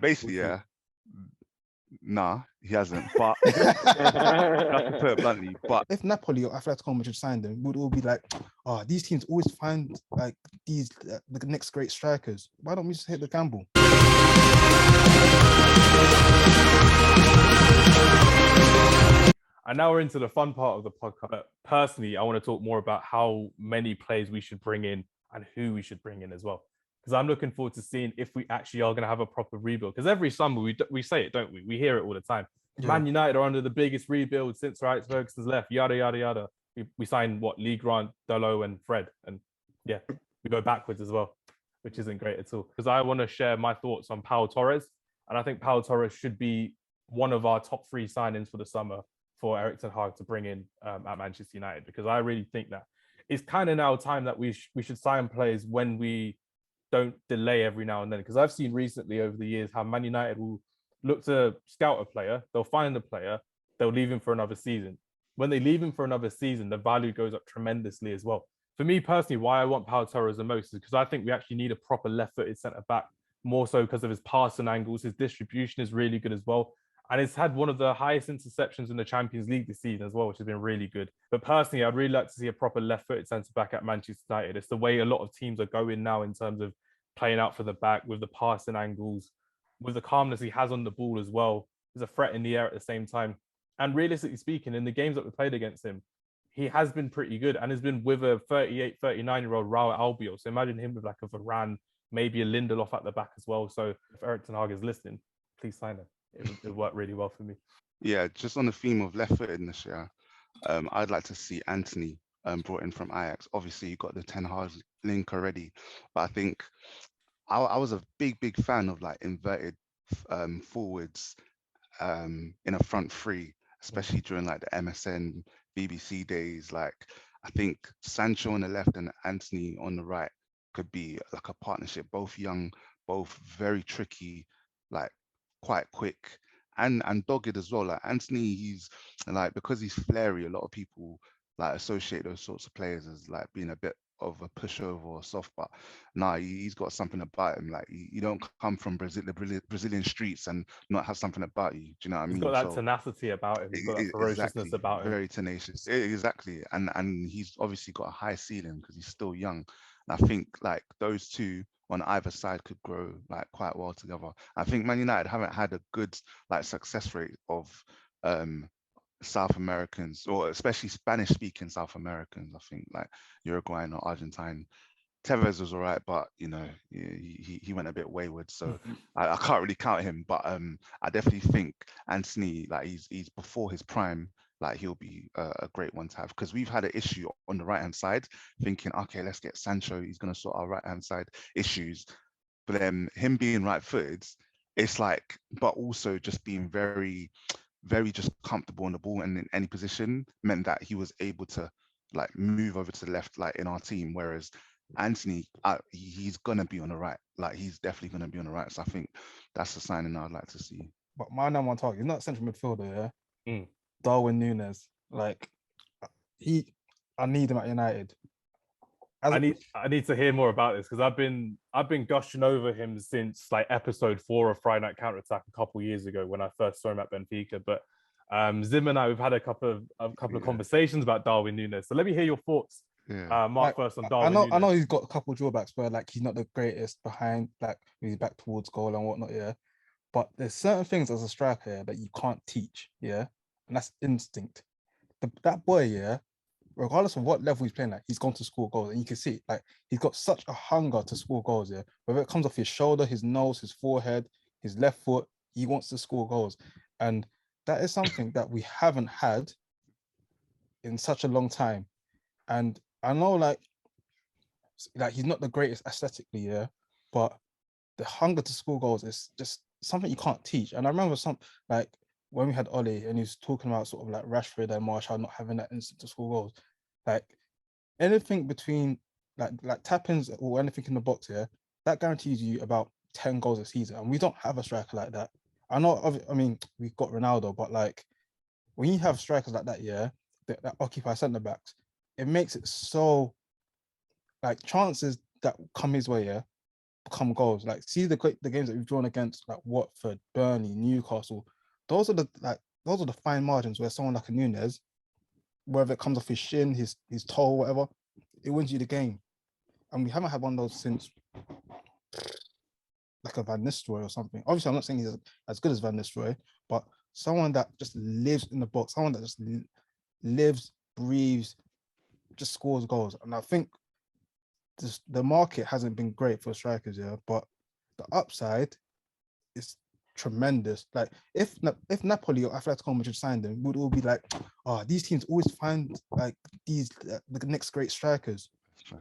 Basically, We'll see. yeah. Nah, he hasn't. But just to put it bluntly, but if Napoli or Atletico Madrid signed him, we'd all be like, oh, these teams always find like these the next great strikers. Why don't we just hit the gamble? And now we're into the fun part of the podcast. But personally, I want to talk more about how many players we should bring in and who we should bring in as well. Because I'm looking forward to seeing if we actually are going to have a proper rebuild. Because every summer we say it, don't we? We hear it all the time. Yeah. Man United are under the biggest rebuild since Alex Ferguson's left, yada, yada, yada. We signed, Lee Grant, Delo and Fred. And yeah, we go backwards as well, which isn't great at all. Because I want to share my thoughts on Pau Torres. And I think Pau Torres should be one of our top 3 signings for the summer for ERIK Ten Hag to bring in at Manchester United. Because I really think that it's kind of now time that we should sign players when we don't delay every now and then. Because I've seen recently over the years how Man United will look to scout a player, they'll find a player, they'll leave him for another season. When they leave him for another season, the value goes up tremendously as well. For me personally, why I want Pau Torres the most is because I think we actually need a proper left-footed centre-back, more so because of his passing angles. His distribution is really good as well. And it's had one of the highest interceptions in the Champions League this season as well, which has been really good. But personally, I'd really like to see a proper left-footed centre-back at Manchester United. It's the way a lot of teams are going now in terms of playing out for the back with the passing angles, with the calmness he has on the ball as well. He's a threat in the air at the same time. And realistically speaking, in the games that we played against him, he has been pretty good and has been with a 38, 39-year-old Raul Albiol. So imagine him with like a Varane, maybe a Lindelof at the back as well. So if ERIK Ten Hag is listening, please sign him. It worked really well for me. Yeah, just on the theme of left-footedness, yeah, I'd like to see Anthony brought in from Ajax. Obviously, you got the Ten Hag link already, but I think I was a big fan of like inverted forwards in a front 3, especially during like the MSN, BBC days. Like I think Sancho on the left and Anthony on the right could be like a partnership. Both young, both very tricky, like quite quick and dogged as well. Like Anthony, he's like, because he's flary, a lot of people like associate those sorts of players as like being a bit of a pushover or soft, but nah, he's got something about him. Like you don't come from the Brazilian streets and not have something about you. Do you know what I mean? He's got that tenacity about him. He's got that ferociousness about him. Very tenacious. Exactly. And he's obviously got a high ceiling because he's still young. And I think like those two on either side could grow like quite well together. I think Man United haven't had a good like success rate of South Americans, or especially Spanish speaking South Americans. I think like Uruguayan or Argentine. Tevez was all right, but you know, he went a bit wayward, so I can't really count him. But I definitely think Anthony, like he's before his prime, like he'll be a great one to have, because we've had an issue on the right hand side, thinking, okay, let's get Sancho, he's gonna sort our right hand side issues. But then him being right footed, it's like, but also just being very just comfortable on the ball and in any position meant that he was able to like move over to the left, like in our team, whereas Anthony, he's gonna be on the right. Like he's definitely gonna be on the right. So I think that's the signing I'd like to see. But my number one target, he's not central midfielder, yeah. Mm. Darwin Núñez, like I need him at United. I need to hear more about this, because I've been gushing over him since like episode 4 of Friday Night Counter Attack a couple of years ago when I first saw him at Benfica. But Zim and I, we've had a couple of conversations about Darwin Núñez. So let me hear your thoughts. Yeah. Mark, like, first on Darwin Núñez. I know he's got a couple of drawbacks where like he's not the greatest behind, like he's back towards goal and whatnot, yeah. But there's certain things as a striker that you can't teach, yeah, and that's instinct. That boy, yeah, regardless of what level he's playing at, he's gone to score goals, and you can see it, like he's got such a hunger to score goals, yeah. Whether it comes off his shoulder, his nose, his forehead, his left foot, he wants to score goals, and that is something that we haven't had in such a long time. And I know, like he's not the greatest aesthetically, yeah, but the hunger to score goals is just something you can't teach. And I remember like when we had Ollie and he was talking about sort of like Rashford and Martial not having that instinct to score goals, like anything between like tap-ins or anything in the box, yeah, that guarantees you about 10 goals a season. And we don't have a striker like that. I mean, we've got Ronaldo, but like when you have strikers like that, yeah, that occupy centre backs, it makes it so like chances that come his way, yeah, become goals. Like, see the games that we've drawn against, like Watford, Burnley, Newcastle. Those are the fine margins where someone like a Nunes, whether it comes off his shin, his toe, whatever, it wins you the game. And we haven't had one of those since like a Van Nistelrooy or something. Obviously, I'm not saying he's as good as Van Nistelrooy, but someone that just lives in the box, someone that just lives, breathes, just scores goals. And I think the market hasn't been great for strikers, yeah, but the upside is tremendous. Like, if Napoli or Atletico Madrid signed them, we'd all be like, oh, these teams always find like these the next great strikers.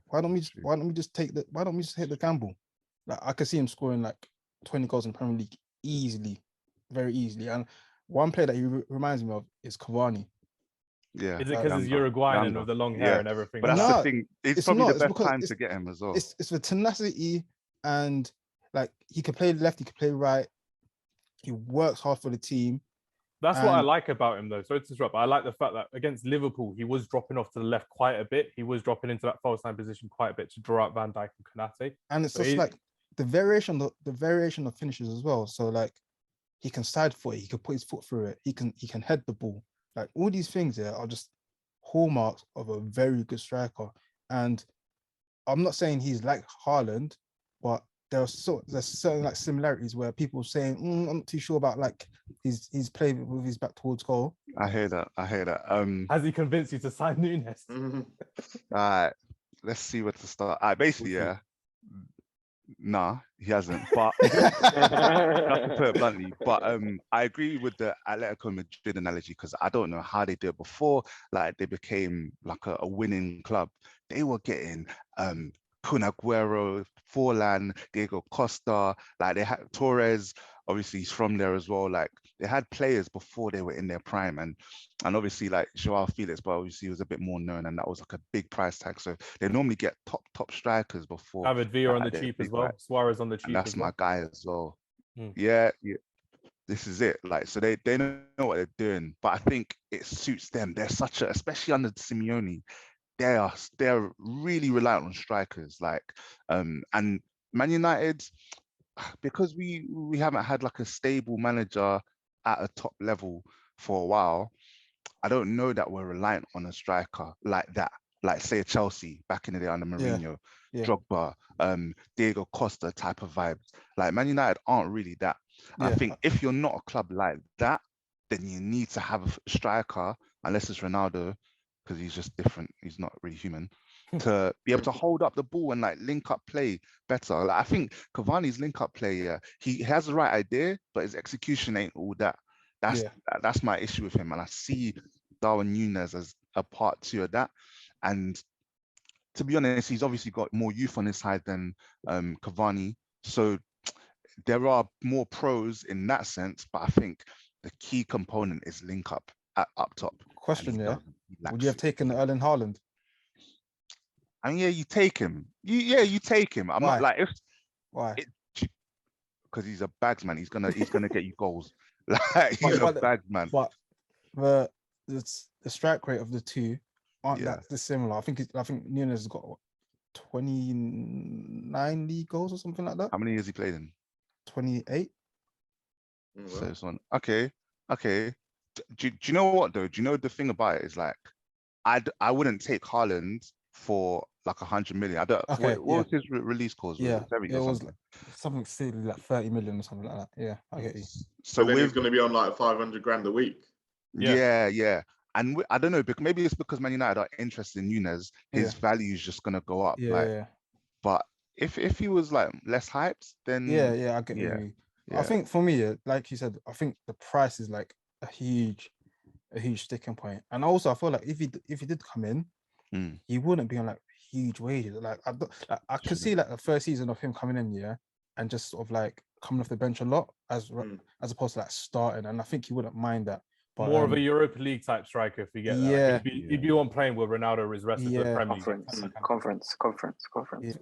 Why don't we just take the gamble? Like, I could see him scoring like 20 goals in the Premier League easily, very easily. And one player that he reminds me of is Cavani. Yeah. Is it because he's Uruguayan and with the long hair and everything? But that's the thing. It's probably not. the best time to get him as well. It's the tenacity, and like, he can play left, he can play right. He works hard for the team. That's what I like about him, though. Sorry to interrupt, but I like the fact that against Liverpool, he was dropping off to the left quite a bit. He was dropping into that false 9 position quite a bit to draw out Van Dijk and Konate. And it's just like the variation of finishes as well. So like, he can side foot it, he can put his foot through it, he can head the ball. Like, all these things here are just hallmarks of a very good striker. And I'm not saying he's like Haaland, but there's certain like similarities where people saying, I'm not too sure about like he's played with his back towards goal. I hear that. Has he convinced you to sign Nunes? All right, let's see where to start. Basically, yeah. Nah, he hasn't. But just to put it bluntly, but I agree with the Atletico Madrid analogy, because I don't know how they did it before. Like, they became like a winning club. They were getting Kun Aguero, Forlan, Diego Costa, like they had Torres. Obviously, he's from there as well. Like, they had players before they were in their prime, and obviously like Joao Felix, but obviously he was a bit more known, and that was like a big price tag. So they normally get top strikers before. David Villa on the cheap as well. Suarez on the cheap. And that's as well. my guy as well. Yeah. This is it. Like, so they know what they're doing, but I think it suits them. They're especially under Simeone, they're really reliant on strikers. Like, and Man United, because we haven't had like a stable manager at a top level for a while, I don't know that we're reliant on a striker like that. Like, say, Chelsea back in the day under Mourinho, Drogba, Diego Costa type of vibes. Like, Man United aren't really that. I think if you're not a club like that, then you need to have a striker, unless it's Ronaldo, because he's just different. He's not really human. To be able to hold up the ball and like link up play better. Like, I think Cavani's link up play, he has the right idea, but his execution ain't all that. That's my issue with him, and I see Darwin Núñez as a part 2 of that. And to be honest, he's obviously got more youth on his side than Cavani, so there are more pros in that sense. But I think the key component is link up up top. Question, would you have taken Erling Haaland? I mean, you take him. You take him. I'm not like, why? Because he's a bags man. He's gonna get you goals. Like, he's a bags man. But the strike rate of the two aren't that dissimilar. I think Núñez has got 29 league goals or something like that. How many has he played in? 28. So it's one. Okay. Do you know what though? Do you know the thing about it is, like, I wouldn't take Haaland for like 100 million. I don't. What was his release clause? Yeah, it was like something silly, like 30 million or something like that. Yeah, I get you. So then he's going to be on like 500 grand a week. Yeah. And I don't know, maybe it's because Man United are interested in Núñez. His value is just going to go up. But if he was like less hyped, then I get you. I think for me, like you said, I think the price is like a huge sticking point. And also, I feel like if he did come in, he wouldn't be on like huge wages. Like, I could see like the first season of him coming in, and just sort of like coming off the bench a lot as opposed to like starting. And I think he wouldn't mind that. But, more of a Europa League type striker, if you get that. He'd be one playing where Ronaldo is resting for the Premier League. Conference.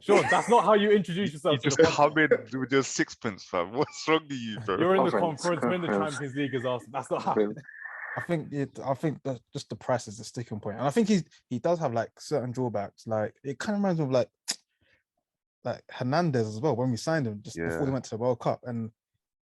Sure, that's not how you introduce yourself. You just come in with your sixpence, fam. What's wrong with you, bro? You're in the conference, win the Champions League as Arsenal. That's not how. I think that just the price is the sticking point, and I think he does have like certain drawbacks. Like, it kind of reminds me of like like Hernandez as well when we signed him just before he went to the World Cup, and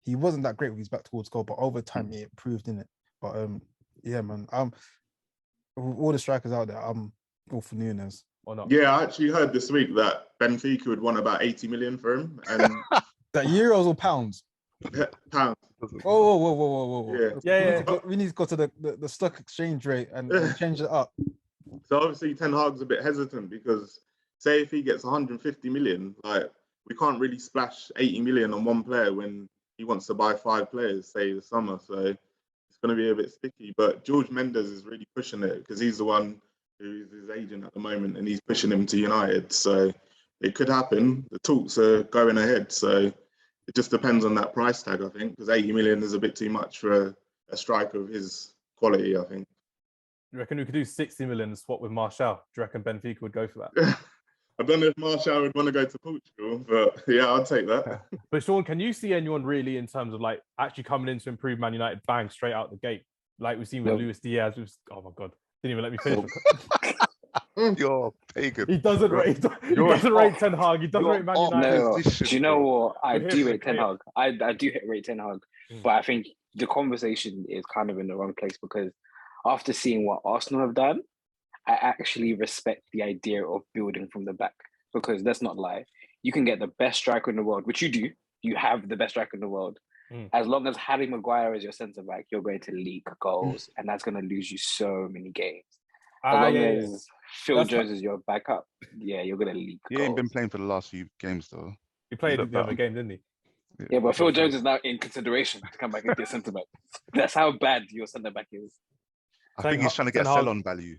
he wasn't that great with his back towards goal, but over time he improved in it. But yeah, man, all the strikers out there, I'm all for Nunes. Or not? Yeah, I actually heard this week that Benfica would want about 80 million for him, and That euros or pounds? pounds. Whoa. Yeah. We need to go to the stock exchange rate and change it up. So obviously Ten Hag's a bit hesitant because say if he gets 150 million, like we can't really splash 80 million on one player when he wants to buy 5 players, say the summer. So it's going to be a bit sticky. But George Mendes is really pushing it because he's the one who's his agent at the moment and he's pushing him to United. So it could happen. The talks are going ahead. So it just depends on that price tag, I think, because 80 million is a bit too much for a striker of his quality, I think. You reckon we could do 60 million and swap with Martial? Do you reckon Benfica would go for that? I don't know if Martial would want to go to Portugal, but yeah, I'll take that. But Sean, can you see anyone really in terms of like actually coming in to improve Man United, bang, straight out the gate? Like we've seen with Luis Diaz. Oh my God, didn't even let me finish. You're pagan. He doesn't rate Ten Hag. He doesn't rate Man United. No, do you know what? I do rate Ten Hag. I do rate Ten Hag, but I think the conversation is kind of in the wrong place because after seeing what Arsenal have done, I actually respect the idea of building from the back because let's not lie, you can get the best striker in the world, which you do. You have the best striker in the world. As long as Harry Maguire is your centre back, you're going to leak goals, and that's going to lose you so many games. As long as Phil Jones is your backup, you're going to leak goals. He ain't been playing for the last few games though. He played the other game, didn't he? Yeah, but Phil Jones is now in consideration to come back into your centre back. That's how bad your centre back is. I think he's trying to get sell-on value.